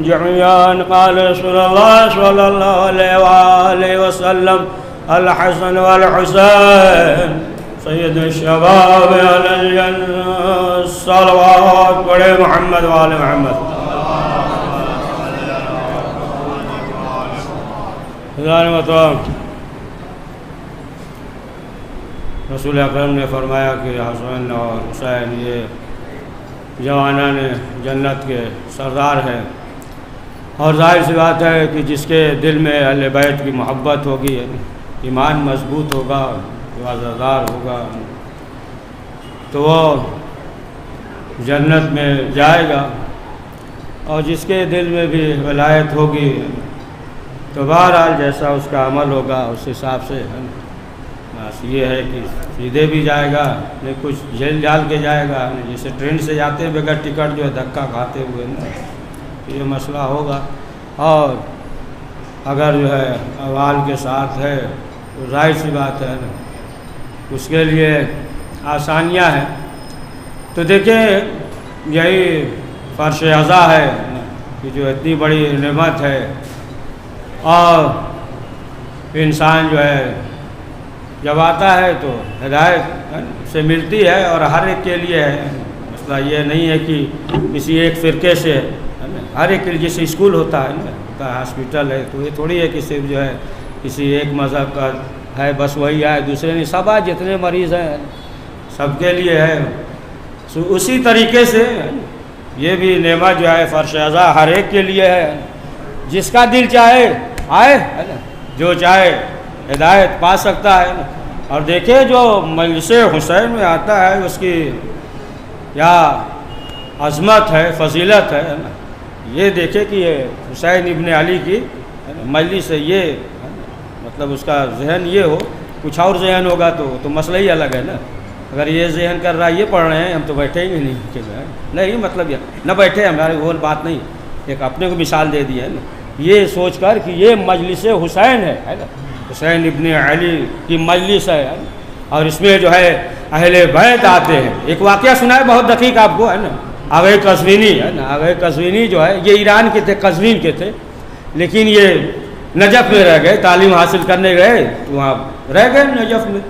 جميعا قال رسول الله صلى الله عليه وآله وسلم الحسن والحسين سید الشباب علی الجنہ صلوات پڑھے محمد وآل محمد. رسول اکرم نے فرمایا کہ حسین اور حسین یہ جوانان جنت کے سردار ہیں، اور ظاہر سی بات ہے کہ جس کے دل میں اہل بیت کی محبت ہوگی، ایمان مضبوط ہوگا، وفادار ہوگا، تو وہ جنت میں جائے گا، اور جس کے دل میں بھی ولایت ہوگی تو بہرحال جیسا اس کا عمل ہوگا اس حساب سے بس یہ ہے کہ سیدھے بھی جائے گا، نہیں کچھ جھیل جال کے جائے گا، جیسے ٹرین سے جاتے ہیں بغیر ٹکٹ جو ہے دھکا کھاتے ہوئے نا، یہ مسئلہ ہوگا. اور اگر جو ہے اعمال کے ساتھ ہے تو ظاہر سی بات ہے نا اس کے لیے آسانیاں ہیں. تو دیکھیں یہی فرش عزا ہے کہ جو اتنی بڑی نعمت ہے، اور انسان جو ہے جب آتا ہے تو ہدایت سے ملتی ہے، اور ہر ایک کے لیے ہے. مسئلہ یہ نہیں ہے کہ کسی ایک فرقے سے، ہر ایک کے لیے جیسے اسکول ہوتا ہے نا، ہاسپٹل ہے، تو یہ تھوڑی ہے کہ صرف جو ہے کسی ایک مذہب کا ہے بس وہی ہے، دوسرے نہیں، سب آج جتنے مریض ہیں سب کے لیے ہے. اسی طریقے سے یہ بھی نعمت جو ہے فرش عزا ہر ایک کے لیے ہے، جس کا دل چاہے آئے، جو چاہے ہدایت پا سکتا ہے. اور دیکھیں جو مجلس حسین میں آتا ہے اس کی یا عظمت ہے، فضیلت ہے نا، یہ دیکھے کہ یہ حسین ابن علی کی مجلس ہے، یہ مطلب اس کا ذہن یہ ہو، کچھ اور ذہن ہوگا تو مسئلہ ہی الگ ہے نا. اگر یہ ذہن کر رہا ہے یہ پڑھ رہے ہیں ہم تو بیٹھے ہی نہیں کہ نہیں، مطلب یہ نہ بیٹھے، ہمارے وہ بات نہیں، ایک اپنے کو مثال دے دی ہے نا، یہ سوچ کر کہ یہ مجلس حسین ہے نا، حسین ابن علی کی مجلس ہے، اور اس میں جو ہے اہل بیت آتے ہیں. ایک واقعہ سنا ہے بہت دقیق آپ کو ہے نا، آغا قزوینی ہے نا، آغا قزوینی جو ہے یہ ایران کے تھے، قزوین کے تھے، لیکن یہ نجف میں رہ گئے، تعلیم حاصل کرنے گئے تو وہاں رہ گئے نجف میں.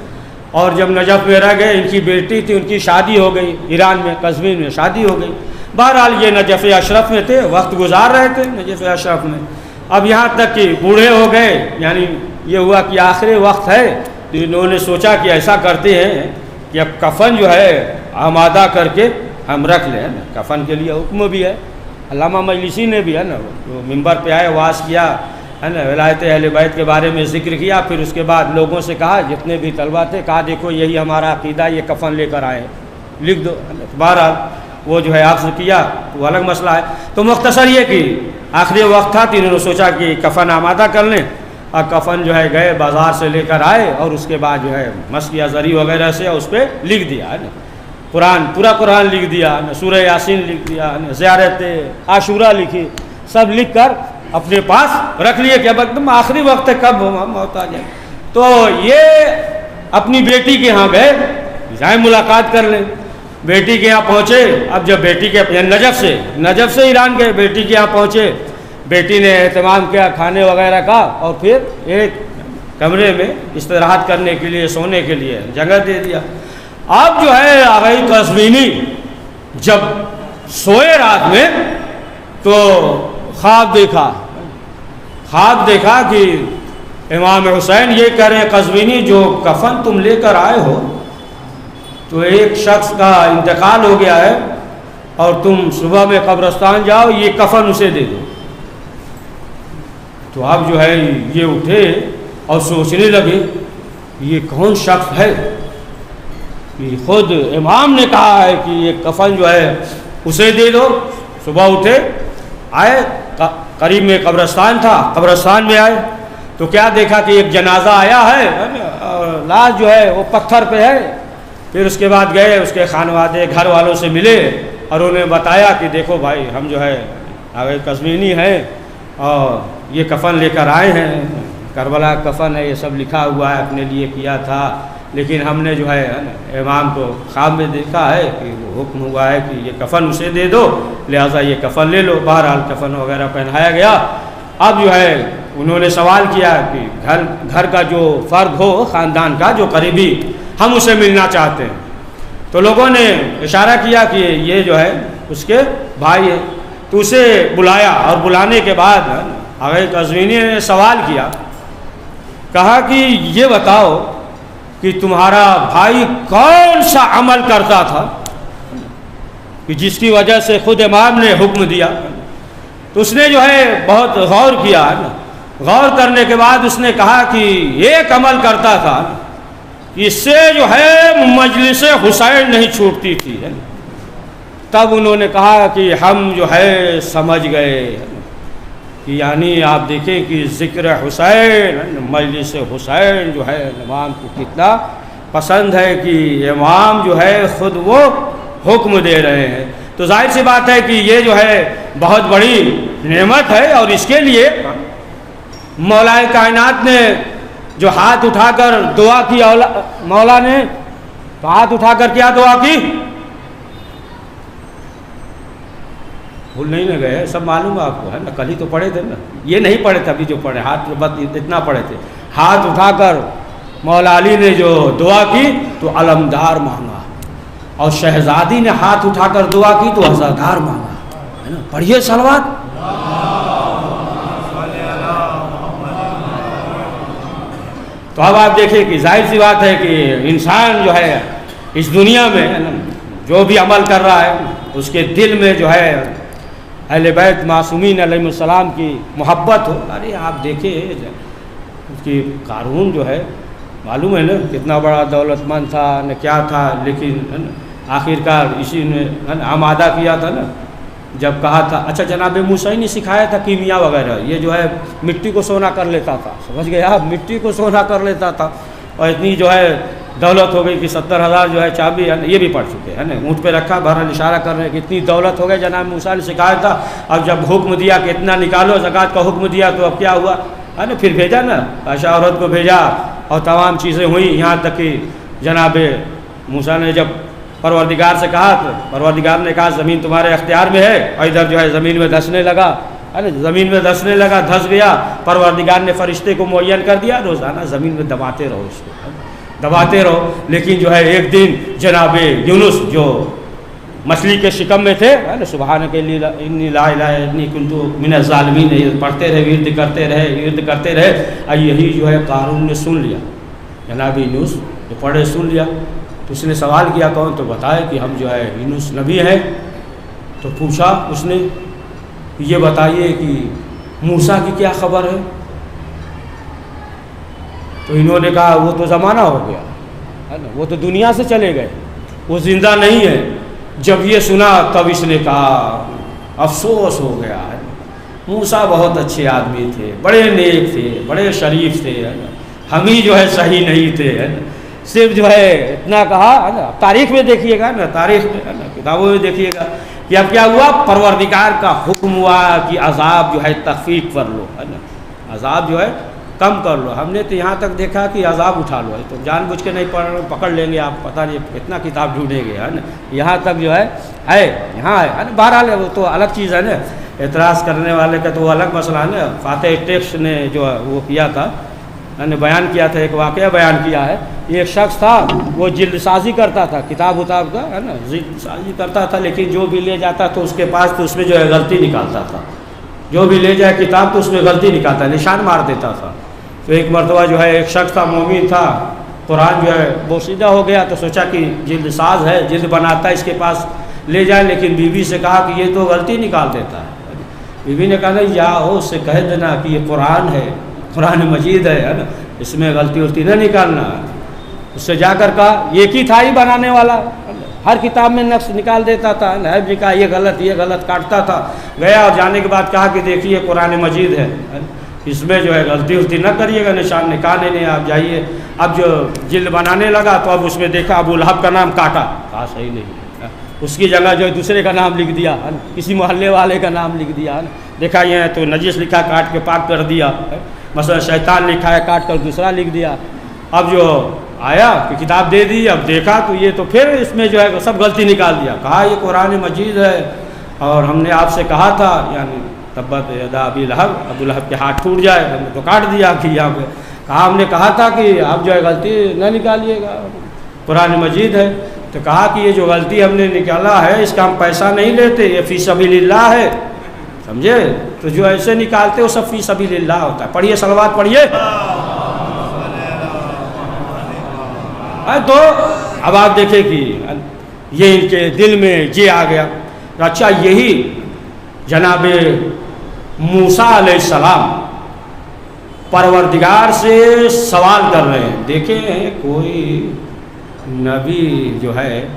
اور جب نجف میں رہ گئے ان کی بیٹی تھی، ان کی شادی ہو گئی، ایران میں قزوین میں شادی ہو گئی. بہرحال یہ نجف اشرف میں تھے، وقت گزار رہے تھے نجف اشرف میں. اب یہاں تک کہ بوڑھے ہو گئے، یعنی یہ ہوا کہ آخری وقت ہے، تو انہوں نے سوچا کہ ایسا کرتے ہیں کہ اب کفن جو ہے آمادہ کر کے ہم رکھ لیں نا. کفن کے لیے حکم بھی ہے، علامہ مجلسی نے بھی ہے نا جو ممبر پہ آئے واعظ کیا ہے نا، ولایت اہل بیت کے بارے میں ذکر کیا. پھر اس کے بعد لوگوں سے کہا، جتنے بھی طلبہ تھے، کہا دیکھو یہی ہمارا عقیدہ، یہ کفن لے کر آئے، لکھ دو. بہرحال وہ جو ہے عقد کیا، وہ الگ مسئلہ ہے. تو مختصر یہ کہ آخری وقت تھا تو انہوں نے سوچا کہ کفن آمادہ کر لیں، اور کفن جو ہے گئے بازار سے لے کر آئے، اور اس کے بعد جو ہے مسکیہ زری وغیرہ سے اس پہ لکھ دیا ہے نا، قرآن، پورا قرآن لکھ دیا، سورہ یاسین لکھ دیا، زیارت عاشورہ لکھی، سب لکھ کر اپنے پاس رکھ لیے کہ اب ایک دم آخری وقت ہے، کب موت آ جائے. تو یہ اپنی بیٹی کے ہاں گئے، جائیں ملاقات کر لیں. بیٹی کے یہاں پہنچے. اب جب بیٹی کے نجف سے ایران گئے، بیٹی کے یہاں پہنچے، بیٹی نے اہتمام کیا کھانے وغیرہ کا، اور پھر ایک کمرے میں استراحت کرنے کے لیے، سونے کے لیے جگہ دے دیا. اب جو ہے آغا قزوینی جب سوئے رات میں تو خواب دیکھا کہ امام حسین یہ کہہ رہے ہیں، قزوینی جو کفن تم لے کر آئے ہو تو ایک شخص کا انتقال ہو گیا ہے، اور تم صبح میں قبرستان جاؤ، یہ کفن اسے دے دو. تو اب جو ہے یہ اٹھے اور سوچنے لگے یہ کون شخص ہے. کہ خود امام نے کہا ہے کہ یہ کفن جو ہے اسے دے دو. صبح اٹھے، آئے، قریب میں قبرستان تھا، قبرستان میں آئے تو کیا دیکھا کہ ایک جنازہ آیا ہے، اور لاش جو ہے وہ پتھر پہ ہے. پھر اس کے بعد گئے، اس کے خانوادے گھر والوں سے ملے، اور انہیں بتایا کہ دیکھو بھائی ہم جو ہے آغا قزوینی ہیں، اور یہ کفن لے کر آئے ہیں، کربلا کفن ہے، یہ سب لکھا ہوا ہے، اپنے لیے کیا تھا، لیکن ہم نے جو ہے امام کو خواب میں دیکھا ہے کہ وہ حکم ہوا ہے کہ یہ کفن اسے دے دو، لہٰذا یہ کفن لے لو۔ بہرحال کفن وغیرہ پہنایا گیا۔ اب جو ہے انہوں نے سوال کیا کہ گھر کا جو فرد ہو خاندان کا جو قریبی، ہم اسے ملنا چاہتے ہیں۔ تو لوگوں نے اشارہ کیا کہ یہ جو ہے اس کے بھائی ہے، تو اسے بلایا، اور بلانے کے بعد آغا قزوینی نے سوال کیا، کہا کہ یہ بتاؤ کہ تمہارا بھائی کون سا عمل کرتا تھا کہ جس کی وجہ سے خود امام نے حکم دیا؟ تو اس نے جو ہے بہت غور کیا، غور کرنے کے بعد اس نے کہا کہ ایک عمل کرتا تھا، اس سے جو ہے مجلس حسین نہیں چھوٹتی تھی۔ تب انہوں نے کہا کہ ہم جو ہے سمجھ گئے کہ یعنی آپ دیکھیں کہ ذکر حسین، مجلس حسین جو ہے امام کو کتنا پسند ہے کہ امام جو ہے خود وہ حکم دے رہے ہیں۔ تو ظاہر سی بات ہے کہ یہ جو ہے بہت بڑی نعمت ہے، اور اس کے لیے مولا کائنات نے جو ہاتھ اٹھا کر دعا کی، مولا نے تو ہاتھ اٹھا کر کیا دعا کی؟ بھول نہیں نہ گئے، سب معلوم ہے آپ کو، ہے نا؟ کل ہی تو پڑھے تھے نا، یہ نہیں پڑھے تھے ابھی جو پڑھے، ہاتھ بس اتنا پڑھے تھے۔ ہاتھ اٹھا کر مولا علی نے جو دعا کی تو علمدار مانگا، اور شہزادی نے ہاتھ اٹھا کر دعا کی تو ہزاردار مانگا، ہے نا؟ پڑھیے صلوات۔ تو اب آپ دیکھیں کہ ظاہر سی بات ہے کہ انسان جو ہے اس دنیا میں جو بھی عمل کر رہا ہے اس کے دل میں جو ہے اہل بیت معصومین علیہ السلام کی محبت ہو۔ ارے آپ دیکھیں اس کی قارون جو ہے معلوم ہے نا کتنا بڑا دولت مند تھا نہ کیا تھا، لیکن آخرکار اسی نے آمادہ کیا تھا نا، جب کہا تھا اچھا جناب موسیٰ ہی نے سکھایا تھا کیمیا وغیرہ، یہ جو ہے مٹی کو سونا کر لیتا تھا، سمجھ گئے آپ؟ مٹی کو سونا کر لیتا تھا، اور اتنی جو ہے دولت ہو گئی کہ 70,000 جو ہے چابی، یہ بھی پڑھ چکے ہیں نا، اونٹ پہ رکھا، بہرحال اشارہ کر رہے ہیں کہ اتنی دولت ہو گئی، جناب موسیٰ نے سکھایا تھا۔ اب جب حکم دیا کہ اتنا نکالو، زکوٰۃ کا حکم دیا، تو اب کیا ہوا ہے نا، پھر بھیجا نا، عائشہ عورت کو بھیجا، اور تمام چیزیں ہوئیں، یہاں تک کہ جناب موسیٰ نے جب پروردگار سے کہا تو پروردگار نے کہا زمین تمہارے اختیار میں ہے، اور ادھر جو ہے زمین میں دھسنے لگا، ہے نا، زمین میں دھسنے لگا، دھس گیا۔ پروردگار نے فرشتے کو معین کر دیا، روزانہ زمین میں دباتے رہو، اس کو دباتے رہو۔ لیکن جو ہے ایک دن جناب یونس جو مچھلی کے شکم میں تھے، ہے نا، سبحانک انی لا الہ انی کنت من الظالمین، یہ پڑھتے رہے، ورد کرتے رہے، اور یہی جو ہے قارون نے سن لیا، جناب یونس جو پڑھے سن لیا، تو اس نے سوال کیا کون؟ تو بتایا کہ ہم جو ہے یونس نبی ہیں۔ تو پوچھا اس نے یہ بتائیے کہ موسیٰ کی کیا خبر ہے؟ تو انہوں نے کہا وہ تو زمانہ ہو گیا ہے نا، وہ تو دنیا سے چلے گئے، وہ زندہ نہیں ہے۔ جب یہ سنا تب اس نے کہا افسوس ہو گیا ہے، موسیٰ بہت اچھے آدمی تھے، بڑے نیک تھے، بڑے شریف تھے، ہے نا، ہم ہی جو ہے صحیح نہیں تھے، ہے نا۔ صرف جو ہے اتنا کہا، ہے نا، تاریخ میں دیکھیے گا نا، تاریخ میں، ہے نا، کتابوں میں دیکھیے گا کہ اب کیا ہوا، پروردگار کا حکم ہوا کہ عذاب جو ہے تخفیف کر لو، ہے نا، عذاب جو ہے کم کر لو۔ ہم نے تو یہاں تک دیکھا کہ عذاب اٹھا لو، تو جان بوجھ کے نہیں پکڑ لیں گے آپ، پتہ نہیں کتنا کتاب ڈھونڈیں گے، ہے نا، یہاں تک جو ہے یہاں ہے نا۔ بہرحال وہ تو الگ چیز ہے نا، اعتراض کرنے والے کا تو وہ الگ مسئلہ ہے نا۔ فاتح ٹیکس نے جو وہ کیا تھا، میں نے بیان کیا تھا، ایک واقعہ بیان کیا ہے۔ ایک شخص تھا، وہ جلد سازی کرتا تھا، کتاب اتاب کا، ہے نا، جلد سازی کرتا تھا، لیکن جو بھی لے جاتا تو اس کے پاس تو اس میں جو ہے غلطی نکالتا تھا، جو بھی لے جائے کتاب تو اس میں غلطی نکالتا، نشان مار دیتا تھا۔ تو ایک مرتبہ جو ہے ایک شخص تھا، مومن تھا، قرآن جو ہے بوسیدہ ہو گیا، تو سوچا کہ جلد ساز ہے، جلد بناتا ہے، اس کے پاس لے جائے، لیکن بیوی سے کہا کہ یہ تو غلطی نکال دیتا ہے۔ بیوی نے کہا نہیں، یا ہو اس سے کہہ دینا کہ یہ قرآن ہے، قرآن مجید ہے نا، اس میں غلطی غلطی نہ نکالنا۔ اس سے جا کر کہا، ایک ہی تھا ہی بنانے والا، ہر کتاب میں نقص نکال دیتا تھا، نائب نے کہا یہ غلط کاٹتا تھا۔ گیا اور جانے کے بعد کہا کہ دیکھیے قرآن مجید ہے، اس میں جو ہے غلطی نہ کریے گا، نشان نکالنے نہیں، آپ جائیے۔ اب جو جلد بنانے لگا تو اب اس میں دیکھا ابو لہب کا نام کاٹا، کہا صحیح نہیں، اس کی جگہ جو ہے دوسرے کا نام لکھ دیا، کسی محلے والے کا نام لکھ دیا، دیکھا یہ تو نجس لکھا، کاٹ کے پاک کر دیا۔ مثلا شیطان لکھا ہے، کاٹ کر دوسرا لکھ دیا۔ اب جو آیا کہ کتاب دے دی، اب دیکھا تو یہ تو پھر اس میں جو ہے سب غلطی نکال دیا، کہا یہ قرآن مجید ہے اور ہم نے آپ سے کہا تھا، یعنی تبت یدا ابی لہب، ابو لہب کے ہاتھ ٹوٹ جائے، ہم نے تو کاٹ دیا کہ یہاں پہ کہا ہم نے کہا تھا کہ آپ جو ہے غلطی نہ نکالیے گا، قرآن مجید ہے، تو کہا کہ یہ جو غلطی ہم نے نکالا ہے اس کا ہم پیسہ نہیں لیتے، یہ فی سبیل اللہ ہے، سمجھے؟ تو جو ایسے نکالتے وہ سب فی سبیل اللہ ہوتا ہے۔ پڑھیے صلوات پڑھیے۔ تو اب آپ دیکھیں کہ یہ ان کے دل میں یہ آ گیا، اچھا یہی جناب موسیٰ علیہ السلام پروردگار سے سوال کر رہے ہیں۔ دیکھیں کوئی نبی جو ہے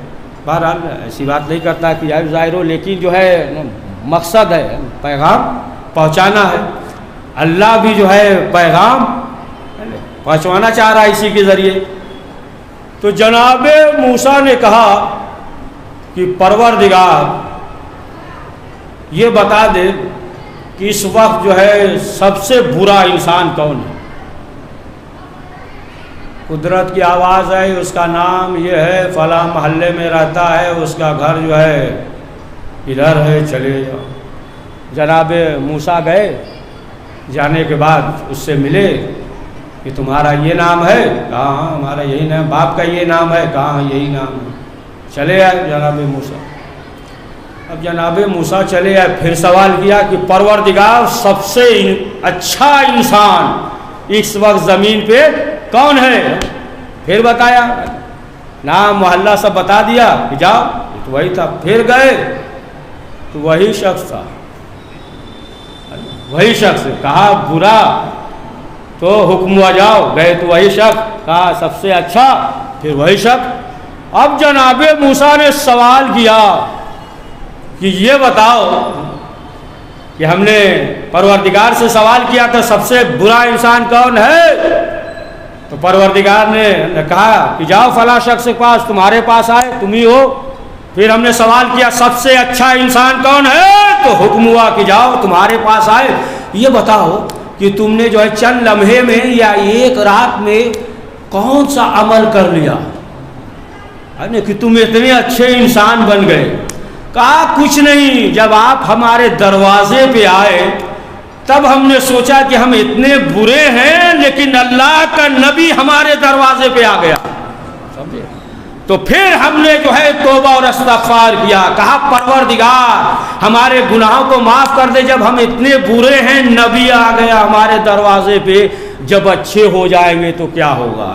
بہرحال ایسی بات نہیں کرتا کہ یار ظاہر ہو، لیکن جو ہے مقصد ہے پیغام پہنچانا ہے، اللہ بھی جو ہے پیغام پہنچوانا چاہ رہا ہے اسی کے ذریعے۔ تو جناب موسیٰ نے کہا کہ پروردگار یہ بتا دے کہ اس وقت جو ہے سب سے برا انسان کون ہے؟ قدرت کی آواز ہے، اس کا نام یہ ہے، فلاں محلے میں رہتا ہے، اس کا گھر جو ہے ادھر ہے، چلے جاؤ۔ جناب موسیٰ گئے، جانے کے بعد اس سے ملے کہ تمہارا یہ نام ہے؟ کہا ہاں ہمارا یہی نام۔ باپ کا یہ نام ہے؟ کہا ہاں یہی نام ہے۔ چلے آئے جناب موسیٰ۔ اب جناب موسیٰ چلے آئے، پھر سوال کیا کہ پروردگار سب سے اچھا انسان اس وقت زمین پہ کون ہے؟ پھر بتایا، نام محلہ سب بتا دیا کہ جاؤ، تو وہی تھا۔ پھر گئے تو وہی شخص تھا، وہی شخص۔ کہا برا تو حکم ہوا جاؤ، گئے تو وہی شخص، کہا سب سے اچھا، پھر وہی شخص۔ اب جناب موسیٰ نے سوال کیا کہ یہ بتاؤ کہ ہم نے پروردگار سے سوال کیا تھا سب سے برا انسان کون ہے؟ تو پروردگار نے کہا کہ جاؤ فلاں شخص کے پاس، تمہارے پاس آئے، تم ہی ہو۔ پھر ہم نے سوال کیا سب سے اچھا انسان کون ہے؟ تو حکم ہوا کہ جاؤ، تمہارے پاس آئے۔ یہ بتاؤ کہ تم نے جو ہے چند لمحے میں یا ایک رات میں کون سا عمل کر لیا کہ تم اتنے اچھے انسان بن گئے؟ کہا کچھ نہیں، جب آپ ہمارے دروازے پہ آئے تب ہم نے سوچا کہ ہم اتنے برے ہیں، لیکن اللہ کا نبی ہمارے دروازے پہ آ گیا، سمجھے؟ تو پھر ہم نے جو ہے توبہ اور استغفار کیا، کہا پروردگار ہمارے گناہوں کو معاف کر دے، جب ہم اتنے برے ہیں نبی آ گیا ہمارے دروازے پہ، جب اچھے ہو جائیں گے تو کیا ہوگا؟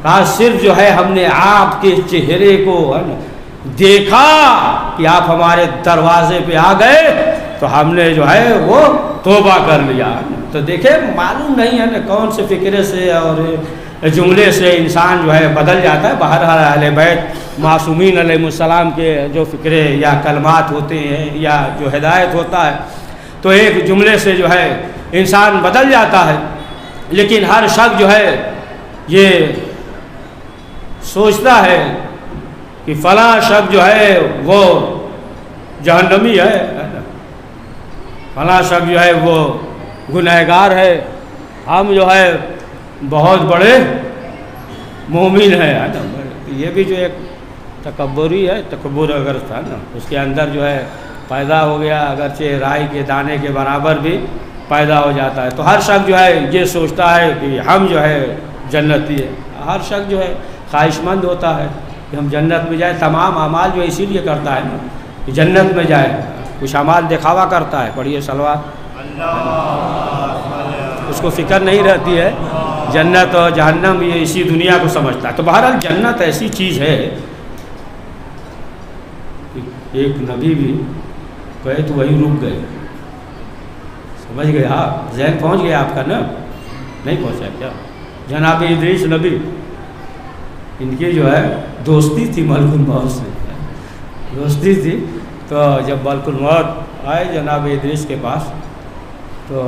کہا صرف جو ہے ہم نے آپ کے چہرے کو دیکھا کہ آپ ہمارے دروازے پہ آ گئے تو ہم نے جو ہے وہ توبہ کر لیا۔ تو دیکھیں معلوم نہیں ہے نا کون سے فکرے سے اور جملے سے انسان جو ہے بدل جاتا ہے۔ بہرحال اہل بیت معصومین علیہ السلام کے جو فکرے یا کلمات ہوتے ہیں یا جو ہدایت ہوتا ہے تو ایک جملے سے جو ہے انسان بدل جاتا ہے، لیکن ہر شخص جو ہے یہ سوچتا ہے کہ فلاں شخص جو ہے وہ جہنمی ہے، فلاں شخص جو ہے وہ گنہگار ہے، ہم جو ہے بہت بڑے مومن ہیں، ہے نا۔ یہ بھی جو ایک تکبری ہے، تکبر اگر تھا نا اس کے اندر جو ہے پیدا ہو گیا، اگرچہ رائی کے دانے کے برابر بھی پیدا ہو جاتا ہے۔ تو ہر شخص جو ہے یہ سوچتا ہے کہ ہم جو ہے جنتی ہے، ہر شخص جو ہے خواہش مند ہوتا ہے کہ ہم جنت میں جائیں۔ تمام اعمال جو اسی لیے کرتا ہے نا کہ جنت میں جائے، کچھ اعمال دکھاوا کرتا ہے۔ پڑھیے صلوات۔ اس کو فکر نہیں رہتی ہے جنت اور جہنم، یہ اسی دنیا کو سمجھتا ہے۔ تو بہرحال جنت ایسی چیز ہے، ایک نبی بھی گئے تو وہی رک گئے، سمجھ گئے آپ؟ ذہن پہنچ گیا آپ کا نا؟ نہیں پہنچا کیا؟ جناب ادریس نبی، ان کی جو ہے دوستی تھی ملک الموت سے، دوستی تھی۔ تو جب ملک الموت آئے جناب ادریس کے پاس تو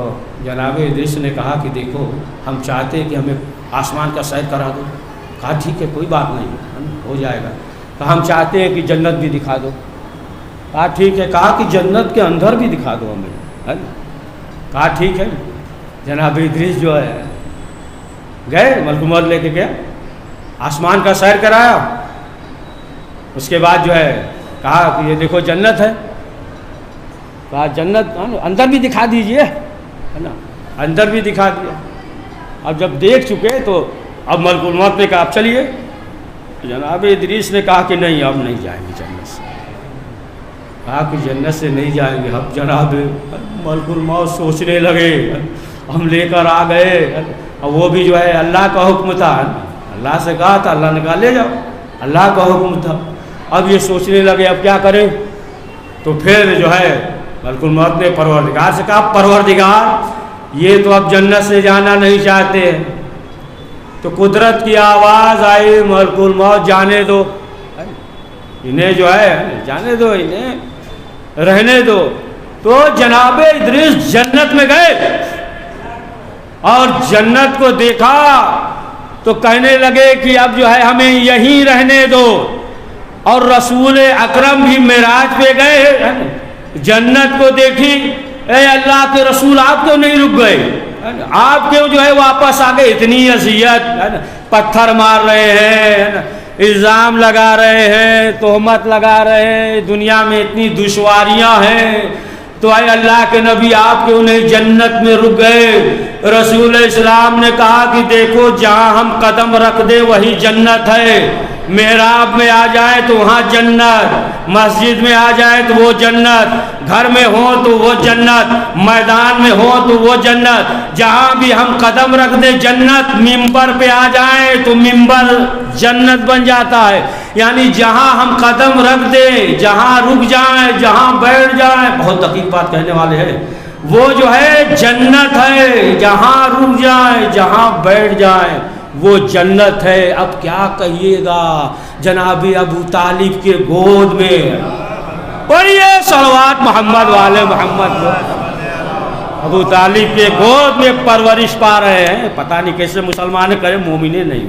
جناب ادریس نے کہا کہ دیکھو ہم چاہتے ہیں کہ ہمیں آسمان کا سیر کرا دو۔ کہا ٹھیک ہے کوئی بات نہیں، ہو جائے گا۔ کہا ہم چاہتے ہیں کہ جنت بھی دکھا دو۔ کہا ٹھیک ہے۔ کہا کہ جنت کے اندر بھی دکھا دو ہمیں، ہے نا؟ کہا ٹھیک ہے۔ جناب ادریس جو ہے گئے، ملک الموت لے کے گیا، آسمان کا سیر کرایا، اس کے بعد جو ہے کہا کہ یہ دیکھو جنت ہے، کہا جنت اندر بھی دکھا دیجئے، ہے نا، اندر بھی دکھا دیا۔ اب جب دیکھ چکے تو اب ملک الموت نے کہا اب چلیے، جناب ادریس نے کہا کہ نہیں اب نہیں جائیں گے جنت سے، کہا کہ جنت سے نہیں جائیں گے۔ اب جناب ملک الموت سوچنے لگے، ہم لے کر آ گئے، اور وہ بھی جو ہے اللہ کا حکم تھا، اللہ سے کہا تھا، اللہ نے کہا لے جاؤ، اللہ کا حکم تھا۔ اب یہ سوچنے لگے اب کیا کریں، تو پھر جو ہے ملک الموت نے پروردگار سے کہا پروردگار یہ تو اب جنت سے جانا نہیں چاہتے، تو قدرت کی آواز آئی ملک الموت جانے دو، انہیں جو ہے جانے دو، انہیں رہنے دو۔ تو جناب ادریس جنت میں گئے اور جنت کو دیکھا تو کہنے لگے کہ اب جو ہے ہمیں یہیں رہنے دو، اور رسول اکرم بھی معراج پہ گئے، جنت کو دیکھی، اے اللہ کے رسول آپ کیوں نہیں رک گئے، آپ کیوں جو ہے واپس آ گئے، اتنی اذیت، پتھر مار رہے ہیں، الزام لگا رہے ہیں، تہمت لگا رہے ہیں، دنیا میں اتنی دشواریاں ہیں، تو اے اللہ کے نبی آپ کیوں نہیں جنت میں رک گئے؟ رسول اسلام نے کہا کہ دیکھو جہاں ہم قدم رکھ دیں وہی جنت ہے، محراب میں آ جائے تو وہاں جنت، مسجد میں آ جائے تو وہ جنت، گھر میں ہو تو وہ جنت، میدان میں ہو تو وہ جنت، جہاں بھی ہم قدم رکھ دیں جنت، ممبر پہ آ جائیں تو ممبر جنت بن جاتا ہے، یعنی جہاں ہم قدم رکھ دیں، جہاں رک جائیں، جہاں بیٹھ جائیں، بہت دقیق بات کہنے والے ہیں، وہ جو ہے جنت ہے، جہاں رک جائیں، جہاں بیٹھ جائیں وہ جنت ہے۔ اب کیا کہیے گا جناب ابو طالب کے گود میں، پڑھیے صلوات محمد والے محمد، ابو طالب کے گود میں پرورش پا رہے ہیں، پتہ نہیں کیسے مسلمان کرے، مومنے نہیں،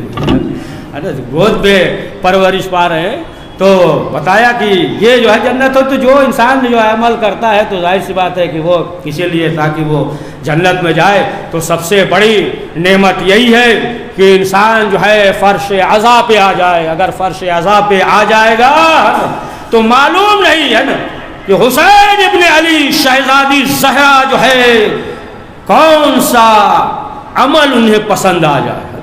گود میں پرورش پا رہے ہیں۔ تو بتایا کہ یہ جو ہے جنت ہو، تو جو انسان جو ہے عمل کرتا ہے تو ظاہر سی بات ہے کہ وہ کسی لیے تاکہ وہ جنت میں جائے، تو سب سے بڑی نعمت یہی ہے کہ انسان جو ہے فرش عزا پہ آ جائے۔ اگر فرش عزا پہ آ جائے گا تو معلوم نہیں ہے نا کہ حسین ابن علی شہزادی زہرا جو ہے کون سا عمل انہیں پسند آ جائے،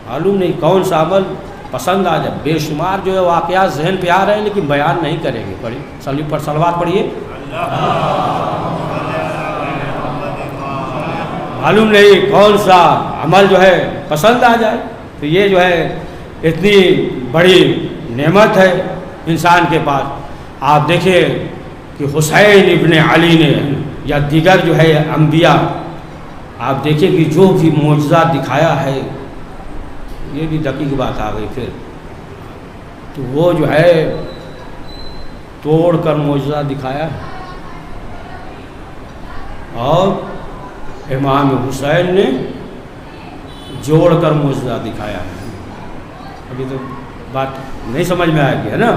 معلوم نہیں کون سا عمل پسند آ جائے۔ بے شمار جو ہے واقعات ذہن پہ آ رہے ہیں لیکن بیان نہیں کریں گے۔ پڑھیے صلیب پر صلوات پڑھیے، معلوم نہیں کون سا عمل جو ہے پسند آ جائے۔ تو یہ جو ہے اتنی بڑی نعمت ہے انسان کے پاس۔ آپ دیکھیں کہ حسین ابن علی نے یا دیگر جو ہے انبیاء، آپ دیکھیں کہ جو بھی معجزہ دکھایا ہے، یہ بھی دقیق بات آ گئی پھر، تو وہ جو ہے توڑ کر معجزہ دکھایا ہے، اور امام حسین نے جوڑ کر معجزہ دکھایا ہے۔ ابھی تو بات نہیں سمجھ میں آئے گی، ہے نا،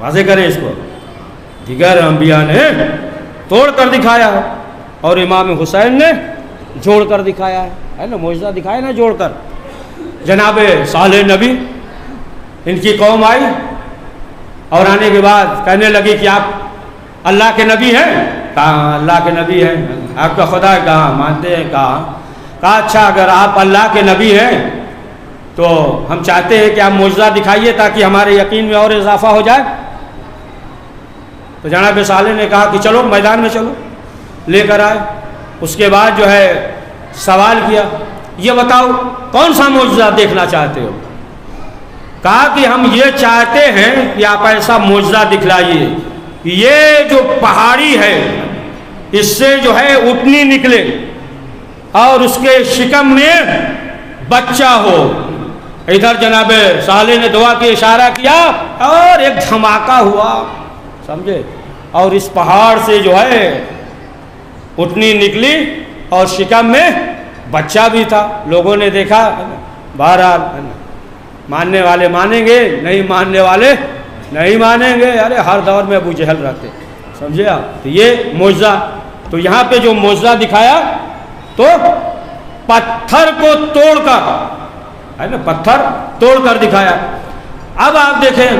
واضح کریں اس کو۔ دیگر انبیاء نے توڑ کر دکھایا ہے اور امام حسین نے جوڑ کر دکھایا ہے نا، معجزہ دکھایا نا جوڑ کر۔ جناب صالح نبی، ان کی قوم آئی اور آنے کے بعد کہنے لگی کہ آپ اللہ کے نبی ہیں؟ کہا اللہ کے نبی ہیں۔ آپ کا خدا کہاں مانتے ہیں؟ کہا اچھا اگر آپ اللہ کے نبی ہیں تو ہم چاہتے ہیں کہ آپ معجزہ دکھائیے تاکہ ہمارے یقین میں اور اضافہ ہو جائے۔ تو جناب صالح نے کہا کہ چلو میدان میں چلو، لے کر آئے۔ اس کے بعد جو ہے سوال کیا، یہ بتاؤ کون سا معجزہ دیکھنا چاہتے ہو؟ کہا کہ ہم یہ چاہتے ہیں کہ آپ ایسا معجزہ دکھلائیے کہ یہ جو پہاڑی ہے اس سے جو ہے اٹھنی نکلے اور اس کے شکم میں بچہ ہو۔ ادھر جناب صالح نے دعا کی اشارہ کیا اور ایک دھماکہ ہوا، سمجھے، اور اس پہاڑ سے جو ہے اٹھنی نکلی اور شکم میں بچہ بھی تھا۔ لوگوں نے دیکھا، بہرحال ماننے والے مانیں گے، نہیں ماننے والے نہیں مانیں گے۔ ارے ہر دور میں ابو جہل رہتے، سمجھے آپ۔ تو یہ معجزہ، تو یہاں پہ جو معجزہ دکھایا تو پتھر کو توڑ کر ہے نا، پتھر توڑ کر دکھایا۔ اب آپ دیکھیں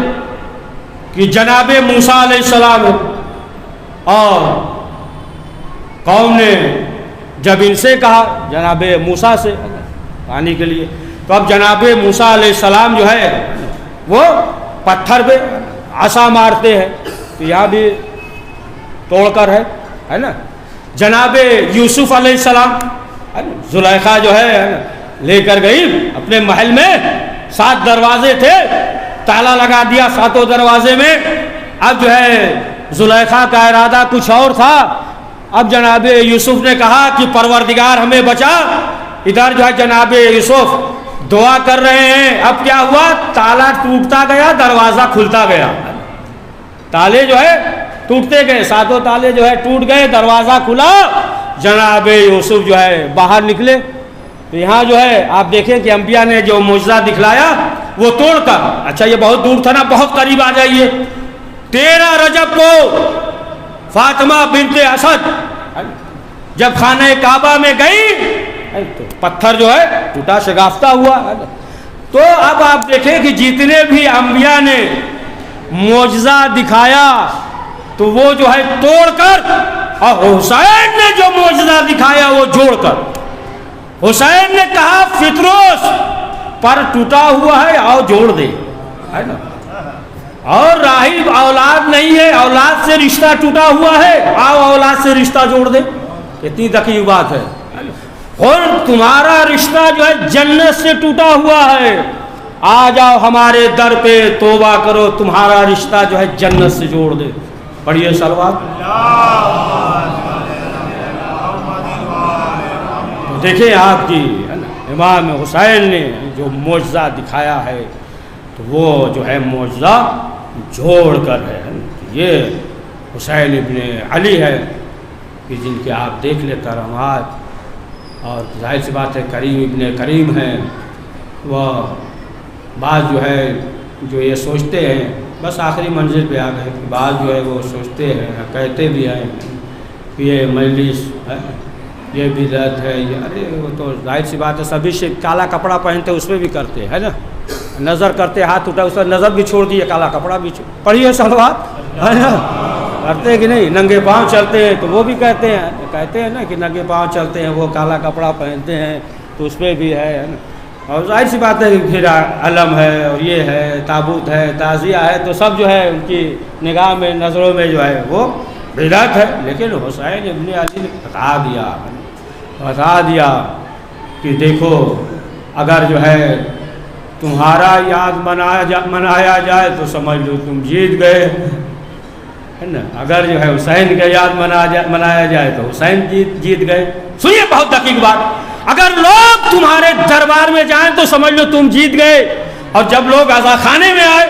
کہ جناب موسیٰ علیہ السلام اور قوم نے جب ان سے کہا جناب موسیٰ سے پانی کے لیے، تو اب جناب موسیٰ علیہ السلام جو ہے وہ پتھر پہ عصا مارتے ہیں، تو یہاں بھی توڑ کر ہے نا۔ جناب یوسف علیہ السلام زلیخا جو ہے لے کر گئی اپنے محل میں، 7 دروازے تھے، تالا لگا دیا 7 دروازے میں۔ اب جو ہے زلیخا کا ارادہ کچھ اور تھا۔ اب جناب یوسف نے کہا کہ پروردگار ہمیں بچا۔ ادھر جو ہے جناب یوسف دعا کر رہے ہیں۔ اب کیا ہوا، تالا ٹوٹتا گیا، دروازہ کھلتا گیا، تالے جو ہے ٹوٹتے گئے، 7 تالے جو ہے ٹوٹ گئے، دروازہ کھلا، جناب یوسف جو ہے باہر نکلے۔ تو یہاں جو ہے آپ دیکھیں کہ انبیاء نے جو معجزہ دکھلایا وہ توڑ کر، اچھا یہ بہت دور تھا نا، بہت قریب آ جائیے۔ 13 رجب کو فاطمہ بنت اسد جب خانہ کعبہ میں گئی تو پتھر جو ہے ٹوٹا شگافتہ ہوا۔ تو اب آپ دیکھیں کہ جتنے بھی انبیاء نے معجزہ دکھایا تو وہ جو ہے توڑ کر، اور حسین نے جو معجزہ دکھایا وہ جوڑ کر۔ حسین نے کہا فطروس پر ٹوٹا ہوا ہے، آؤ جوڑ دے، ہے نا۔ اور راہب اولاد نہیں ہے، اولاد سے رشتہ ٹوٹا ہوا ہے، آؤ اولاد سے رشتہ جوڑ دے۔ کتنی دقیق بات ہے۔ اور تمہارا رشتہ جو ہے جنت سے ٹوٹا ہوا ہے، آ جاؤ ہمارے در پہ توبہ کرو، تمہارا رشتہ جو ہے جنت سے جوڑ دے۔ پڑھیے صلوات۔ تو دیکھیں آپ کی امام حسین نے جو معجزہ دکھایا ہے تو وہ جو ہے معجزہ جوڑ کر ہے۔ یہ حسین ابن علی ہے کہ جن کے آپ دیکھ لیں کرامات، اور ظاہر سی بات ہے کریم ابن کریم ہیں۔ وہ بعض جو ہے جو یہ سوچتے ہیں بس آخری منزل پہ آ گئے، بعض جو ہے وہ سوچتے ہیں، کہتے بھی ہیں کہ یہ مجلس ہے، یہ بدعت ہے، یہ ارے وہ تو ظاہر سی بات ہے سبھی سے کالا کپڑا پہنتے اس میں بھی کرتے ہے نا، نظر کرتے ہاتھ اٹھا اس کا نظر بھی چھوڑ دیے، کالا کپڑا بھی پڑھیے صلوات، ہے نا، کرتے ہیں کہ نہیں، ننگے پاؤں چلتے ہیں تو وہ بھی کہتے ہیں نا کہ ننگے پاؤں چلتے ہیں، وہ کالا کپڑا پہنتے ہیں تو اس پہ بھی ہے نا۔ اور ظاہر سی بات ہے کہ پھر علم ہے اور یہ ہے تابوت ہے تعزیہ ہے تو سب جو ہے ان کی نگاہ میں نظروں میں جو ہے وہ بدعت ہے۔ لیکن حسین ابن علی نے بتا دیا کہ دیکھو اگر جو ہے تمہارا یاد منایا جائے تو سمجھ لو تم جیت گئے، ہے نا، اگر جو ہے حسین کا یاد منایا جائے تو حسین جیت گئے۔ سنیے بہت دقیق بات، اگر لوگ تمہارے دربار میں جائیں تو سمجھ لو تم جیت گئے، اور جب لوگ عزا خانے میں آئے،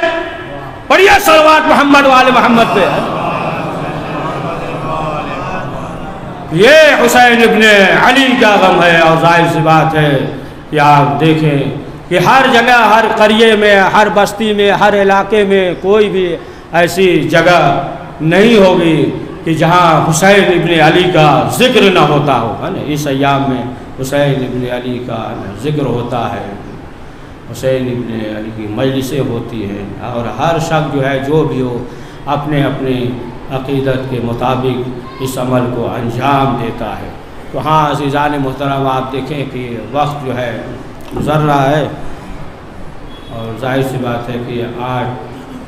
پڑھیے صلوات محمد والے محمد پہ، یہ حسین ابن علی کا غم ہے۔ اور ظاہر سی بات ہے کہ آپ دیکھیں کہ ہر جگہ، ہر قریے میں، ہر بستی میں، ہر علاقے میں کوئی بھی ایسی جگہ نہیں ہوگی کہ جہاں حسین ابن علی کا ذکر نہ ہوتا ہو، ہے نا۔ اس ایام میں حسین ابن علی کا ذکر ہوتا ہے، حسین ابن علی کی مجلسیں ہوتی ہیں، اور ہر شخص جو ہے جو بھی ہو اپنے اپنے عقیدت کے مطابق اس عمل کو انجام دیتا ہے۔ تو ہاں عزیزان محترم آپ دیکھیں کہ وقت جو ہے گزر رہا ہے، اور ظاہر سی بات ہے کہ 8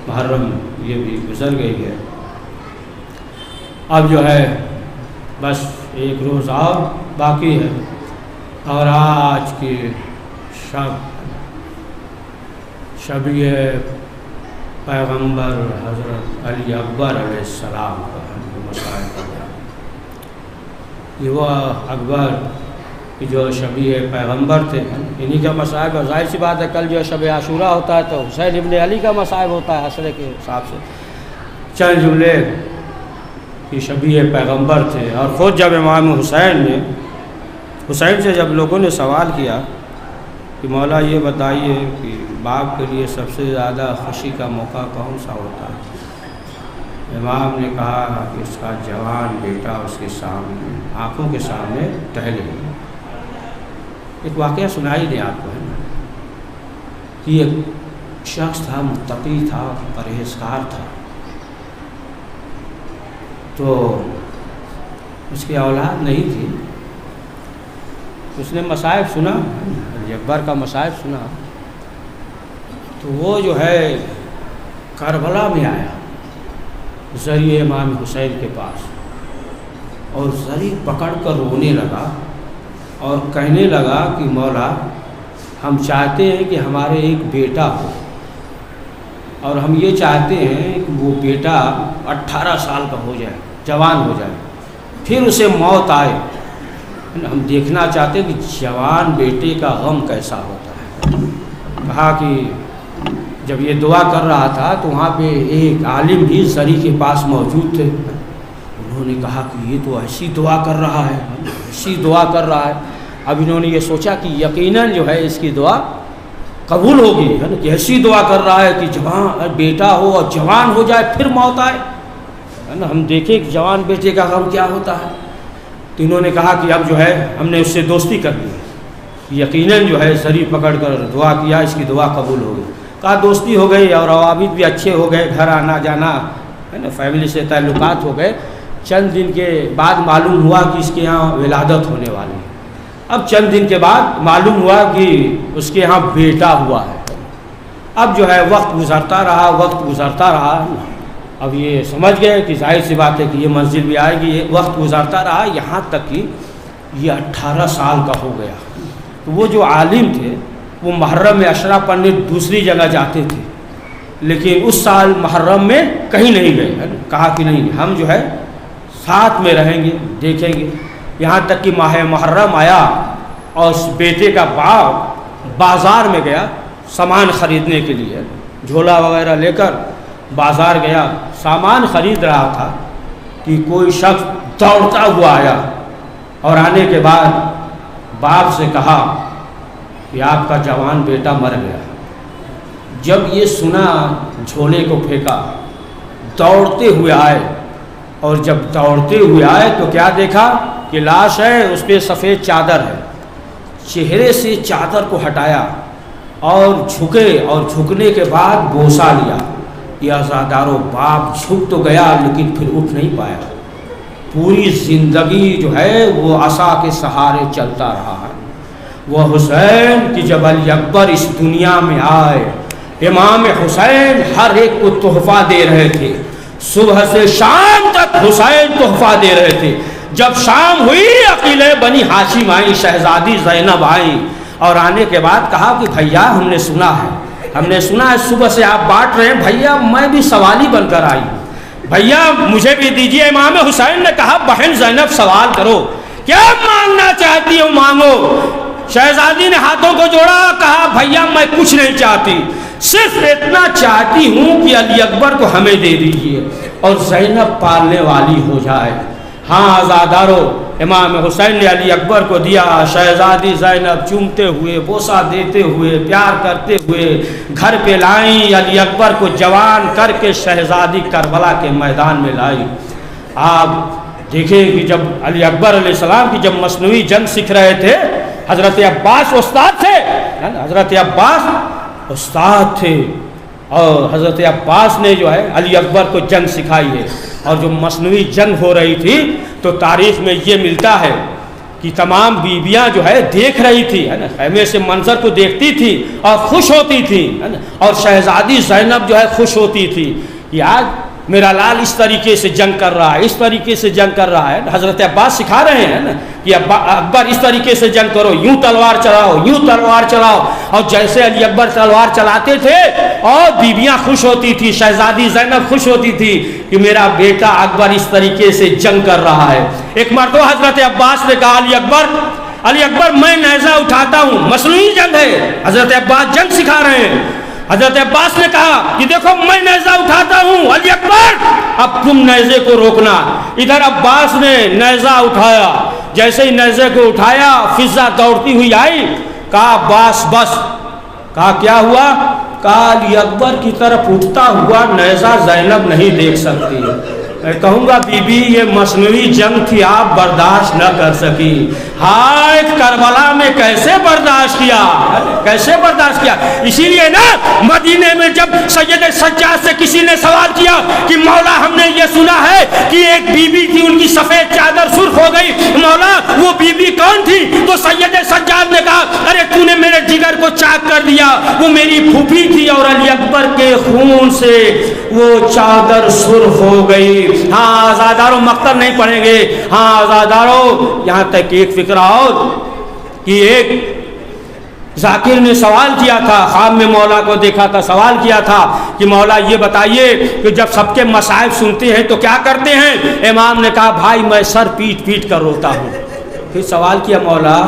محرم یہ بھی گزر گئی ہے۔ اب جو ہے بس ایک روز اور باقی ہے، اور آج کی شبیہ پیغمبر حضرت علی اکبر علیہ السلام کا مسائل ہے۔ یہ وہ اکبر کہ جو شبیہ پیغمبر تھے، انہی کا مصائب ہے۔ ظاہر سی بات ہے کل جو شب عاشورہ ہوتا ہے تو حسین ابن علی کا مصائب ہوتا ہے عصر کے حساب سے۔ چند جملے کہ شبیہ پیغمبر تھے، اور خود جب امام حسین سے جب لوگوں نے سوال کیا کہ مولا یہ بتائیے کہ باپ کے لیے سب سے زیادہ خوشی کا موقع کون سا ہوتا ہے، امام نے کہا کہ اس کا جوان بیٹا اس کے سامنے، آنکھوں کے سامنے ٹہلے۔ ایک واقعہ سنائی دیں آپ کو، ہے نا، کہ ایک شخص تھا، متقی تھا، پرہیزگار تھا، تو اس کی اولاد نہیں تھی. اس نے مصائب سنا، علی اکبر کا مصائب سنا، تو وہ جو ہے کربلا میں آیا زری امام حسین کے پاس، اور زری پکڑ کر رونے لگا اور کہنے لگا کہ مولا ہم چاہتے ہیں کہ ہمارے ایک بیٹا ہو، اور ہم یہ چاہتے ہیں کہ وہ بیٹا 18 سال کا ہو جائے، جوان ہو جائے، پھر اسے موت آئے. ہم دیکھنا چاہتے ہیں کہ جوان بیٹے کا غم کیسا ہوتا ہے. کہا کہ جب یہ دعا کر رہا تھا تو وہاں پہ ایک عالم بھی زری کے پاس موجود تھے. انہوں نے کہا کہ یہ تو ایسی دعا کر رہا ہے، ایسی دعا کر رہا ہے. اب انہوں نے یہ سوچا کہ یقیناً جو ہے اس کی دعا قبول ہوگی، ہے نا، کہ ایسی دعا کر رہا ہے کہ جوان بیٹا ہو اور جوان ہو جائے پھر موت آئے، ہے نا. ہم دیکھیں کہ جوان بیٹے کا غم کیا ہوتا ہے. تو انہوں نے کہا کہ اب جو ہے ہم نے اس سے دوستی کر لی، یقیناً جو ہے زری پکڑ کر دعا کیا، اس کی دعا قبول ہو گئی. کہا دوستی ہو گئی اور روابط بھی اچھے ہو گئے، گھر آنا جانا، ہے نا، فیملی سے تعلقات ہو گئے. چند دن کے بعد معلوم ہوا کہ اس کے یہاں ولادت ہونے والی ہے. اب چند دن کے بعد معلوم ہوا کہ اس کے یہاں بیٹا ہوا ہے. اب جو ہے وقت گزرتا رہا. اب یہ سمجھ گئے کہ ظاہر سی بات ہے کہ یہ منزل بھی آئے گی. یہ وقت گزرتا رہا یہاں تک کہ یہ 18 سال کا ہو گیا. تو وہ جو عالم تھے وہ محرم میں عشرہ پڑھنے دوسری جگہ جاتے تھے، لیکن اس سال محرم میں کہیں نہیں گئے. کہا کہ نہیں، ہم جو ہے ساتھ میں رہیں گے، دیکھیں گے. یہاں تک کہ ماہ محرم آیا اور اس بیٹے کا باپ بازار میں گیا سامان خریدنے کے لیے، جھولا وغیرہ لے کر بازار گیا، سامان خرید رہا تھا کہ کوئی شخص دوڑتا ہوا آیا اور آنے کے بعد باپ سے کہا کہ آپ کا جوان بیٹا مر گیا. جب یہ سنا جھولے کو پھینکا، دوڑتے ہوئے آئے، اور جب دوڑتے ہوئے آئے تو کیا دیکھا کہ لاش ہے، اس پہ سفید چادر ہے. چہرے سے چادر کو ہٹایا اور جھکے، اور جھکنے کے بعد بوسہ لیا. یہ عزادارو، باپ جھک تو گیا لیکن پھر اٹھ نہیں پایا. پوری زندگی جو ہے وہ عصا کے سہارے چلتا رہا ہے. وہ حسین کی جب علی اکبر اس دنیا میں آئے، امام حسین ہر ایک کو تحفہ دے رہے تھے. صبح سے شام تک حسین تحفہ دے رہے تھے. جب شام ہوئی عقیل بنی ہاشم آئیں، شہزادی زینب آئیں، اور آنے کے بعد کہا کہ بھیا ہم نے سنا ہے صبح سے آپ بانٹ رہے ہیں، بھیا میں بھی سوالی بن کر آئی، بھیا مجھے بھی دیجیے. امام حسین نے کہا بہن زینب سوال کرو، کیا مانگنا چاہتی ہو مانگو. شہزادی نے ہاتھوں کو جوڑا، کہا بھیا میں کچھ نہیں چاہتی، صرف اتنا چاہتی ہوں کہ علی اکبر کو ہمیں دے دیجیے اور زینب پالنے والی ہو جائے. ہاں عزادارو، امام حسین نے علی اکبر کو دیا. شہزادی زینب چومتے ہوئے، بوسہ دیتے ہوئے، پیار کرتے ہوئے گھر پہ لائیں. علی اکبر کو جوان کر کے شہزادی کربلا کے میدان میں لائی. آپ دیکھیں کہ جب علی اکبر علیہ السلام کی جب مصنوعی جنگ سیکھ رہے تھے، حضرت عباس استاد تھے، حضرت عباس استاد تھے، اور حضرت عباس نے جو ہے علی اکبر کو جنگ سکھائی ہے. اور جو مصنوعی جنگ ہو رہی تھی تو تاریخ میں یہ ملتا ہے کہ تمام بیویاں جو ہے دیکھ رہی تھی، ہے نا، خیمے سے منظر کو دیکھتی تھی اور خوش ہوتی تھی، ہے نا. اور شہزادی زینب جو ہے خوش ہوتی تھی کہ آج میرا لال اس طریقے سے جنگ کر رہا ہے، اس طریقے سے جنگ کر رہا ہے. حضرت عباس سکھا رہے ہیں نا کہ اکبر اس طریقے سے جنگ کرو، یوں تلوار چلاؤ، یوں تلوار چلاؤ. اور جیسے علی اکبر تلوار چلاتے تھے اور بیویاں خوش ہوتی تھی، شہزادی زینب خوش ہوتی تھی کہ میرا بیٹا اکبر اس طریقے سے جنگ کر رہا ہے. ایک مرتبہ حضرت عباس نے کہا علی اکبر میں نیزہ اٹھاتا ہوں، مصنوعی جنگ ہے، حضرت عباس جنگ سکھا رہے ہیں. حضرت عباس نے کہا کہ دیکھو میں نیزہ اٹھاتا ہوں، علی اکبر اب تم نیزے کو روکنا. ادھر عباس نے نیزہ اٹھایا، جیسے ہی نیزے کو اٹھایا فضا دوڑتی ہوئی آئی. کہا عباس بس. کہا کیا ہوا؟ کہا علی اکبر کی طرف اٹھتا ہوا نیزہ زینب نہیں دیکھ سکتی. کہوں گا بی بی یہ مصنوعی جنگ تھی، آپ برداشت نہ کر سکی. ہائے کربلا میں کیسے برداشت کیا، کیسے برداشت کیا. اسی لیے نا مدینے میں جب سید سجاد سے کسی نے سوال کیا کہ مولا ہم نے یہ سنا ہے کہ ایک بی بی تھی، ان کی سفید چادر سرخ ہو گئی، مولا وہ بی بی کون تھی؟ تو سید سجاد نے کہا ارے تو نے میرے جگر کو چاک کر دیا، وہ میری پھوپھی تھی اور علی اکبر کے خون سے وہ چادر سرخ ہو گئی. ہاں آزاداروں مقتل نہیں پڑھیں گے. ہاں آزاداروں یہاں تک ایک فکر اور کہ ایک ذاکر نے سوال کیا تھا، خواب میں مولا کو دیکھا تھا، سوال کیا تھا کہ مولا یہ بتائیے کہ جب سب کے مصائب سنتے ہیں تو کیا کرتے ہیں؟ امام نے کہا بھائی میں سر پیٹ پیٹ کر روتا ہوں. پھر سوال کیا مولا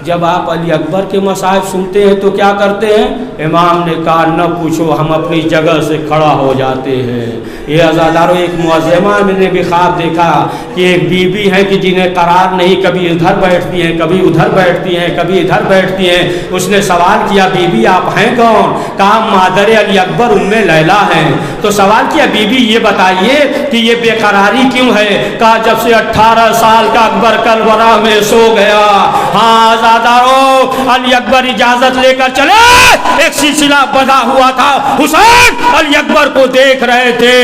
جب آپ علی اکبر کے مصائب سنتے ہیں تو کیا کرتے ہیں؟ امام نے کہا نہ پوچھو ہم اپنی جگہ سے کھڑا ہو جاتے ہیں. یہ آزاداروں ایک معظمہ میں نے بھی خواب دیکھا کہ ایک بی بی ہے کہ جنہیں قرار نہیں، کبھی ادھر بیٹھتی ہیں کبھی ادھر بیٹھتی ہیں کبھی ادھر بیٹھتی ہیں. اس نے سوال کیا بی بی آپ ہیں کون؟ کہا مادر علی اکبر ام لیلا ہیں. تو سوال کیا بی بی یہ بتائیے کہ یہ بے قراری کیوں ہے؟ کہا جب سے 18 سال کا اکبر کربلا میں سو گیا. ہاں علی اکبر اجازت لے کر چلے. ایک سلسلہ بندھا ہوا تھا، حسین علی اکبر کو دیکھ رہے تھے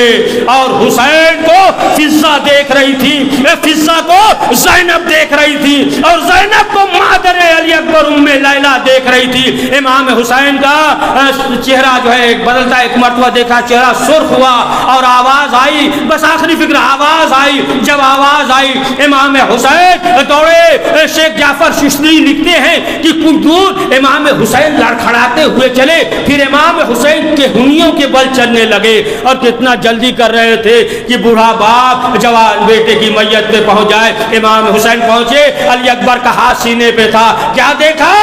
اور حسین کو فضہ دیکھ رہی تھی، فضہ کو زینب دیکھ رہی تھی اور زینب کو مادر علی اکبر ام لیلا دیکھ رہی تھی. امام حسین کا چہرہ جو ہے بدلتا، ایک مرتبہ دیکھا چہرہ سرخ ہوا اور آواز آئی، بس آخری فکر آواز آئی. جب آواز آئی امام حسین دوڑے. شیخ جعفر ششتری لکھتے ہیں کہ کچھ دور امام حسین لڑکھڑاتے ہوئے چلے، پھر امام حسین کے ہنیوں کے بل چلنے لگے اور کتنا جلدی کر رہے تھے کہ بوڑھا باپ جوان بیٹے کی میت پہ پہنچ جائے. امام حسین پہنچے، علی اکبر کا ہاتھ سینے پہ تھا. کیا دیکھا؟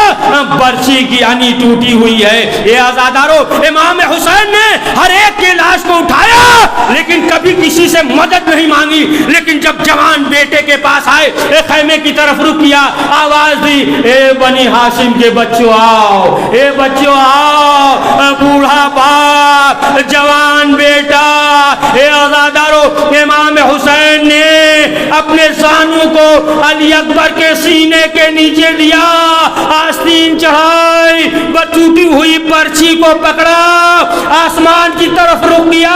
برچی کی انی ٹوٹی ہوئی ہے. یہ آزادارو امام حسین نے ہر ایک کی لاش کو اٹھایا لیکن کبھی کسی سے مدد نہیں مانگی. لیکن جب جوان بیٹے کے پاس آئے، خیمے کی طرف رک کیا، آواز دی اے بنی ہاشم کے بچوں آؤ، اے بچوں آؤ. بوڑھا باپ، جوان بیٹا، اے آزادارو امام حسین نے اپنے زانوں کو علی اکبر کے سینے کے نیچے دیا، آستین چڑھائی، ٹوٹی ہوئی پرچی کو پکڑا، آسمان کی طرف رک گیا،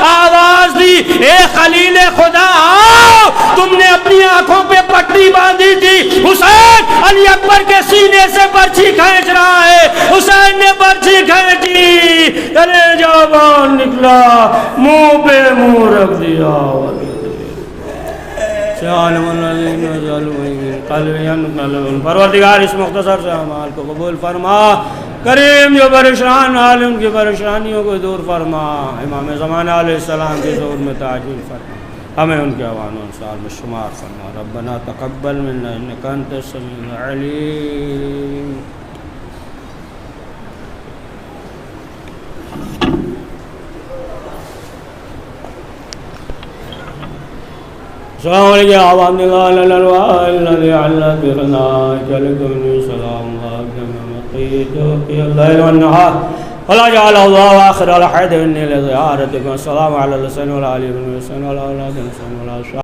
آواز دی اے خلیل خدا آؤ. تم نے اپنی آنکھوں پہ پٹی باندھی تھی، حسین علی اکبر کے سینے سے برچھی کھینچ رہا ہے. حسین نے برچھی کھینچی، کلیجہ باہر نکلا، منہ پہ منہ رکھ دیا. پروردگار اس مختصر سے اعمال کو قبول فرما، کریم جو پریشان حال ان کی پریشانیوں کو دور فرما، امام زمانہ علیہ السلام کے ظہور میں تعجیل فرما، ہمیں ان کے اعوان و انصار میں شمار فرما. ربنا تقبل منا انک انت السمیع العلیم. السلام علیکم عوام الارواح الذی علق بخنائک لکن سلام اللہ اللیل والنہار ولا جعل اللہ آخر الحد انی لزیارتکم. السلام علی الحسین وعلی علی الحسین وعلی اولاد الحسین وعلی